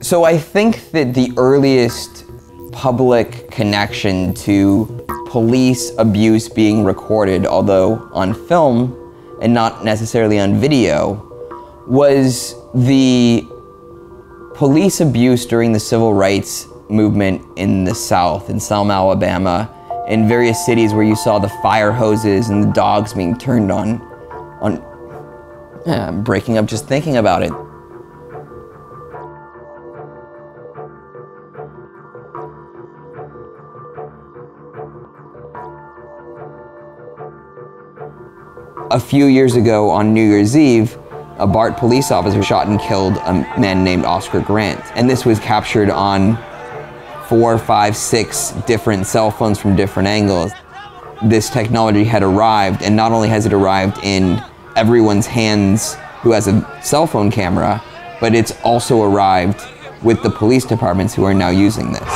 So I think that the earliest public connection to police abuse being recorded, although on film and not necessarily on video, was the police abuse during the civil rights movement in the South, in Selma, Alabama, in various cities where you saw the fire hoses and the dogs being turned on. I'm breaking up just thinking about it. A few years ago on New Year's Eve, a BART police officer shot and killed a man named Oscar Grant. And this was captured on 4, 5, 6 different cell phones from different angles. This technology had arrived, and not only has it arrived in everyone's hands who has a cell phone camera, but it's also arrived with the police departments who are now using this.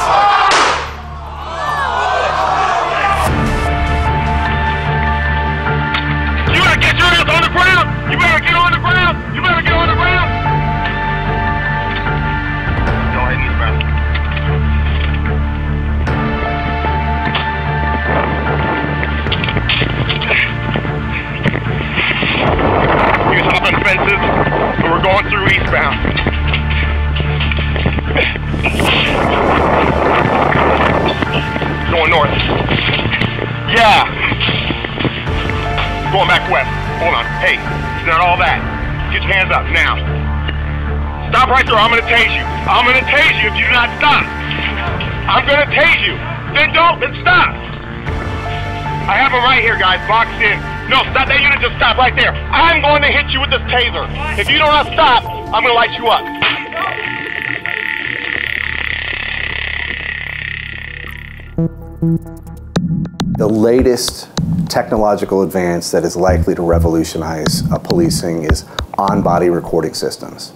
Going through eastbound. Going north. Yeah. Going back west. Hold on. Hey, it's not all that. Get your hands up now. Stop right there. I'm going to tase you. I'm going to tase you if you do not stop. I'm going to tase you. Then don't. Then stop. I have him right here, guys. Boxed in. No, stop that unit, just stop right there. I'm going to hit you with this taser. If you do not stop, I'm going to light you up. The latest technological advance that is likely to revolutionize policing is on-body recording systems.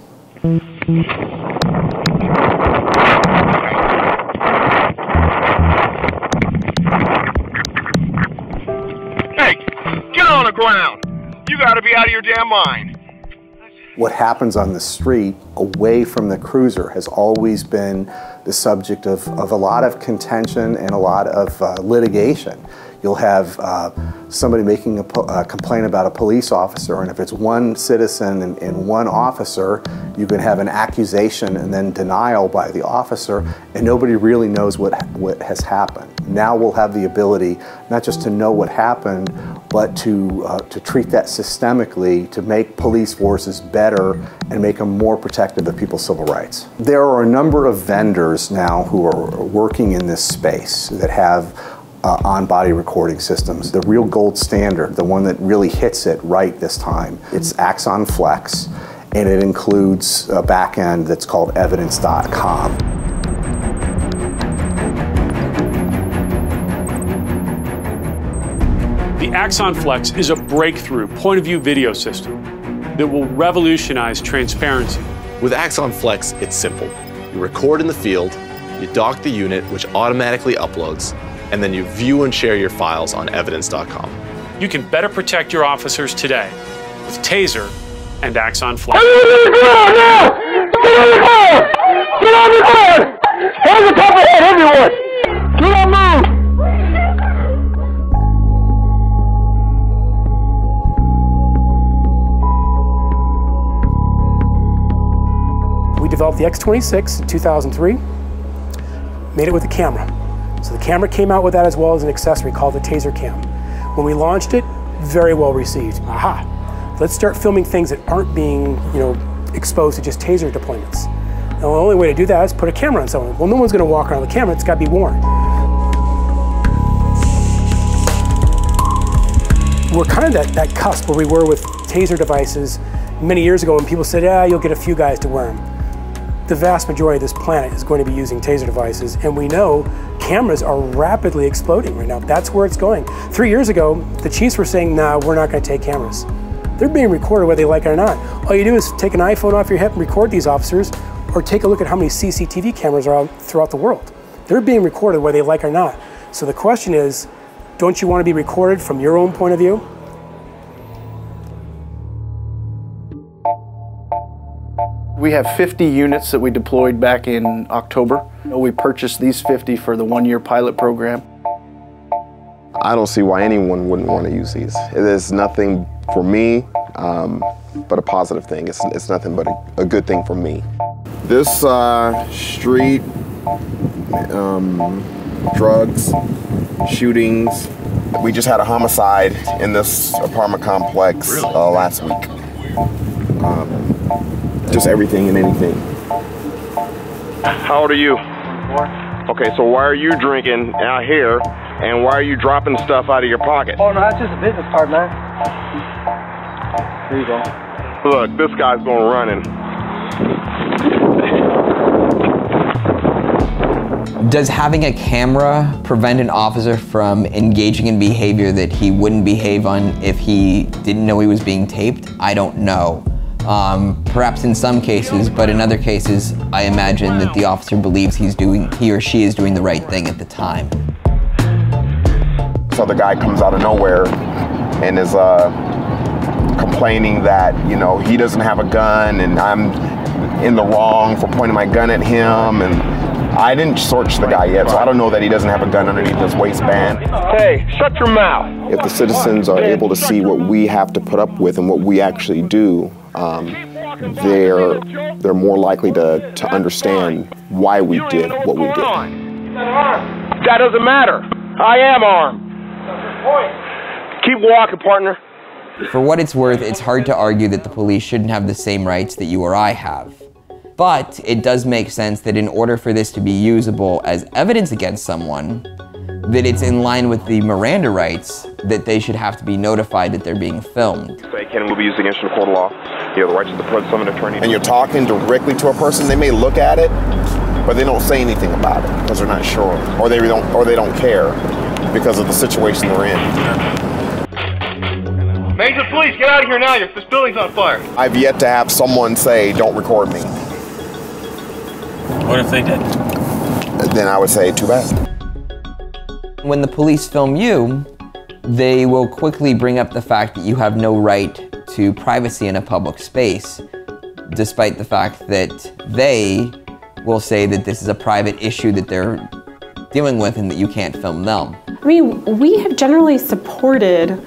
On the ground. You got to be out of your damn mind. What happens on the street away from the cruiser has always been the subject of a lot of contention and a lot of litigation. You'll have somebody making a complaint about a police officer, and if it's one citizen and one officer, you can have an accusation and then denial by the officer, and nobody really knows what has happened. Now we'll have the ability not just to know what happened, but to treat that systemically to make police forces better and make them more protective of people's civil rights. There are a number of vendors now who are working in this space that have on-body recording systems. The real gold standard, the one that really hits it right this time, it's AXON Flex, and it includes a back end that's called evidence.com. The AXON Flex is a breakthrough point-of-view video system that will revolutionize transparency. With AXON Flex, it's simple. You record in the field, you dock the unit, which automatically uploads, and then you view and share your files on evidence.com. You can better protect your officers today with TASER and AXON Flex. Get on the ground now! Get on the ground! Get on the ground! Hands atop the head, everyone! Get on move! We developed the X26 in 2003, made it with a camera. So the camera came out with that as well as an accessory called the TASER Cam. When we launched it, very well received. Aha, let's start filming things that aren't being, exposed to just TASER deployments. Now, the only way to do that is put a camera on someone. Well, no one's going to walk around with a camera, it's got to be worn. We're kind of that cusp where we were with TASER devices many years ago when people said, yeah, you'll get a few guys to wear them. The vast majority of this planet is going to be using TASER devices, and we know cameras are rapidly exploding right now. That's where it's going. 3 years ago, the chiefs were saying, nah, we're not going to take cameras. They're being recorded whether they like it or not. All you do is take an iPhone off your hip and record these officers, or take a look at how many CCTV cameras are out throughout the world. They're being recorded whether they like it or not. So the question is, don't you want to be recorded from your own point of view? We have 50 units that we deployed back in October. We purchased these 50 for the one-year pilot program. I don't see why anyone wouldn't want to use these. It is nothing for me but a positive thing. It's nothing but a good thing for me. This street, drugs, shootings. We just had a homicide in this apartment complex last week. Just everything and anything. How old are you? 4. Okay, so why are you drinking out here, and why are you dropping stuff out of your pocket? Oh, no, that's just a business card, man. There you go. Look, this guy's going running. Does having a camera prevent an officer from engaging in behavior that he wouldn't behave on if he didn't know he was being taped? I don't know. Perhaps in some cases, but in other cases, I imagine that the officer believes he or she is doing the right thing at the time. So the guy comes out of nowhere and is complaining that, you know, he doesn't have a gun and I'm in the wrong for pointing my gun at him, and I didn't search the guy yet, so I don't know that he doesn't have a gun underneath his waistband. Hey, shut your mouth! If the citizens are able to see what we have to put up with and what we actually do, they're more likely to understand why we did what we did. That doesn't matter. I am armed. Keep walking, partner. For what it's worth, it's hard to argue that the police shouldn't have the same rights that you or I have. But it does make sense that in order for this to be usable as evidence against someone, that it's in line with the Miranda rights that they should have to be notified that they're being filmed. Can will be used against you in a court of law. You have the rights to the presence of an attorney. And you're talking directly to a person, they may look at it, but they don't say anything about it because they're not sure, or they don't care because of the situation they're in. Major police, get out of here now. This building's on fire. I've yet to have someone say, "Don't record me." What if they did? Then I would say, too bad. When the police film you, they will quickly bring up the fact that you have no right to privacy in a public space, despite the fact that they will say that this is a private issue that they're dealing with and that you can't film them. I mean, we have generally supported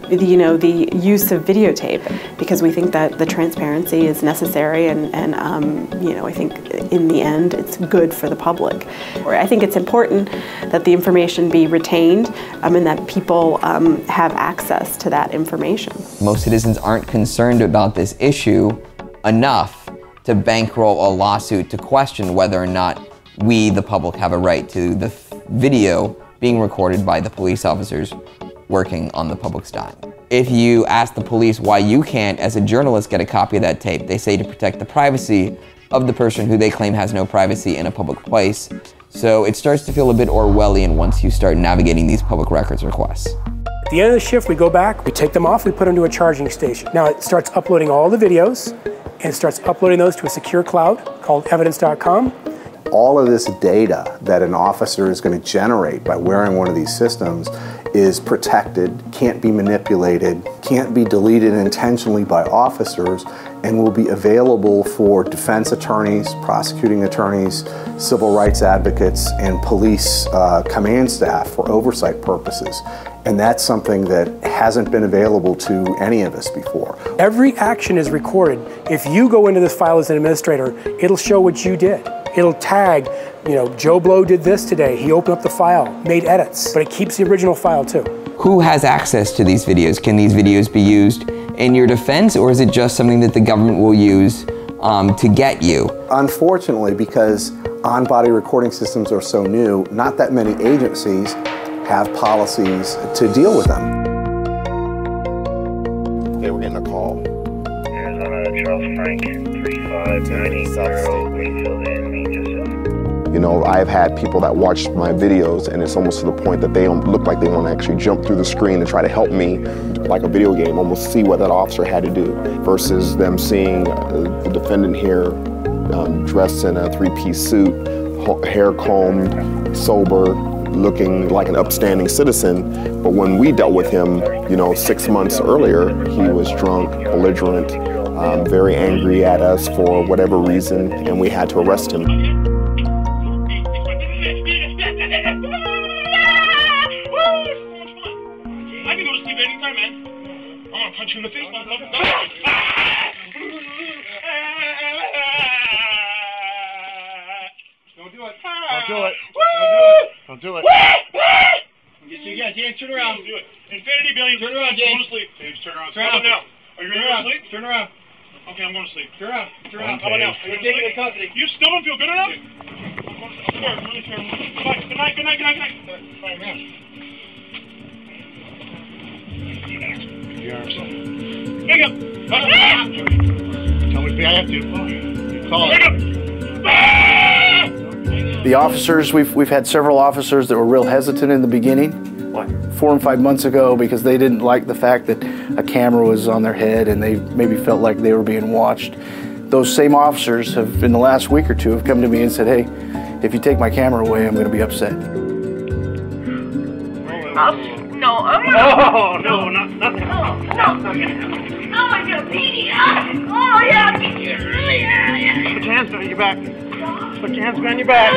the use of videotape because we think that the transparency is necessary and I think in the end it's good for the public. I think it's important that the information be retained and that people have access to that information. Most citizens aren't concerned about this issue enough to bankroll a lawsuit to question whether or not we, the public, have a right to the video being recorded by the police officers working on the public's dime. If you ask the police why you can't, as a journalist, get a copy of that tape, they say to protect the privacy of the person who they claim has no privacy in a public place. So it starts to feel a bit Orwellian once you start navigating these public records requests. At the end of the shift, we go back, we take them off, we put them to a charging station. Now it starts uploading all the videos, and it starts uploading those to a secure cloud called evidence.com. All of this data that an officer is going to generate by wearing one of these systems is protected, can't be manipulated, can't be deleted intentionally by officers, and will be available for defense attorneys, prosecuting attorneys, civil rights advocates, and police command staff for oversight purposes. And that's something that hasn't been available to any of us before. Every action is recorded. If you go into this file as an administrator, it'll show what you did. It'll tag, Joe Blow did this today. He opened up the file, made edits, but it keeps the original file too. Who has access to these videos? Can these videos be used in your defense, or is it just something that the government will use to get you? Unfortunately, because on-body recording systems are so new, not that many agencies have policies to deal with them. They were getting a call. Arizona Charles Frank 3590 Greenwood in I've had people that watch my videos, and it's almost to the point that they don't look like they want to actually jump through the screen and try to help me, like a video game, almost see what that officer had to do, versus them seeing the defendant here dressed in a three-piece suit, hair combed, sober, looking like an upstanding citizen. But when we dealt with him, 6 months earlier, he was drunk, belligerent, very angry at us for whatever reason, and we had to arrest him. I can go to sleep anytime, man. I'm gonna punch you in the face, motherfucker. Don't do it. Don't do it. Don't do it. You guys, James, turn around. Do it. Infinity Billy, turn around, James. Go to sleep. James, turn around. Turn around now. Are you ready to go to sleep? Turn around. Okay, I'm going to sleep. Turn around. Turn around. How about now? Are you taking the custody? You still don't feel good enough? Good night, good night, good night, good night. Bye, man. Wake up! Tell me if I have to. Call it. The officers, we've had several officers that were real hesitant in the beginning, like 4 and 5 months ago, because they didn't like the fact that a camera was on their head and they maybe felt like they were being watched. Those same officers have, in the last week or two, have come to me and said, hey, if you take my camera away, I'm going to be upset. No, I'm nothing. No, I got beanie. Oh, yeah, yeah. Put your hands behind your back. Put your hands behind your back.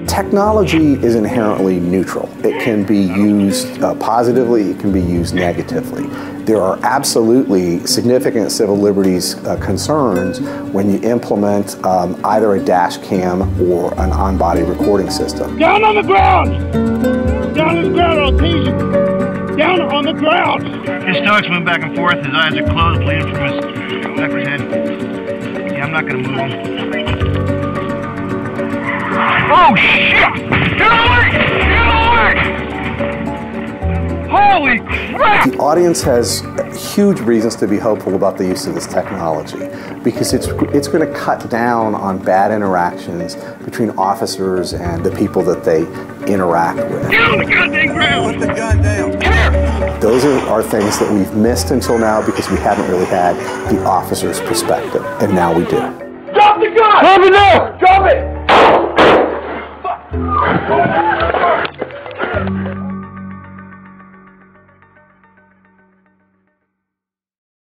Technology is inherently neutral. It can be used positively, it can be used negatively. There are absolutely significant civil liberties concerns when you implement either a dash cam or an on-body recording system. Down on the ground! Down on the ground, I'll tease you! Down on the ground! His stomach's moving back and forth, his eyes are closed, bleeding from his back of his head. Yeah, I'm not gonna move him. Oh, shit! Get away! Get away! Holy crap! The audience has huge reasons to be hopeful about the use of this technology because it's going to cut down on bad interactions between officers and the people that they interact with. Get on the goddamn ground! Put the gun down! Here! Those are things that we've missed until now because we haven't really had the officer's perspective, and now we do. Drop the gun! Drop it now! Drop it!